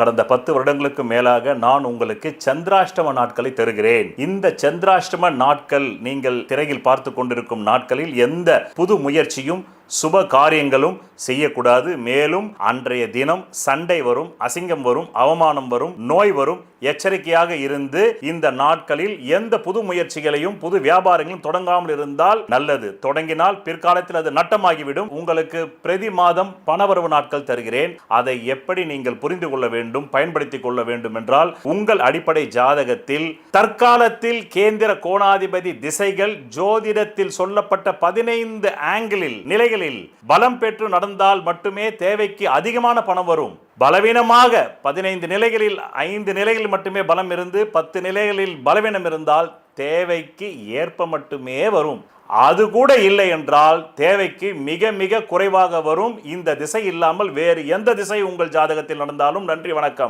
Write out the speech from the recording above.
கடந்த 10 வருடங்களுக்கு மேலாக நான் உங்களுக்கு சந்திராஷ்டம நாட்களை தருகிறேன். இந்த சந்திராஷ்டம நாட்கள் நீங்கள் திரையில் பார்த்து கொண்டிருக்கும் நாட்களில் எந்த புது முயற்சியும் சுப காரியங்களும் செய்யக்கூடாது. மேலும் அன்றைய தினம் சண்டை வரும், அசிங்கம் வரும், அவமானம் வரும், நோய் வரும். எச்சரிக்கையாக இருந்து இந்த நாட்களில் எந்த புது முயற்சிகளையும் புது வியாபாரங்களும் தொடங்காமல் இருந்தால் நல்லது. தொடங்கினால் பிற்காலத்தில் அது நட்டமாகிவிடும். உங்களுக்கு பிரதி மாதம் பணவரவு நாட்கள் தருகிறேன். அதை எப்படி நீங்கள் புரிந்து கொள்ள வேண்டும், பயன்படுத்திக் கொள்ள வேண்டும் என்றால், உங்கள் அடிப்படை ஜாதகத்தில் தற்காலத்தில் கேந்திர கோணாதிபதி திசைகள் ஜோதிடத்தில் சொல்லப்பட்ட 15 ஆங்கிளில் நிலைகளில் பலம் பெற்று நடந்தால் மட்டுமே தேவைக்கு அதிகமான பணம் வரும். பலவீனமாக 15 நிலைகளில் 5 நிலைகளில் மட்டுமே பலம் இருந்து 10 நிலைகளில் பலவீனம் இருந்தால் தேவைக்கு ஏற்ப மட்டுமே வரும். அது கூட இல்லை என்றால் தேவைக்கு மிக மிக குறைவாக வரும். இந்த திசை இல்லாமல் வேறு எந்த திசை உங்கள் ஜாதகத்தில் நடந்தாலும். நன்றி, வணக்கம்.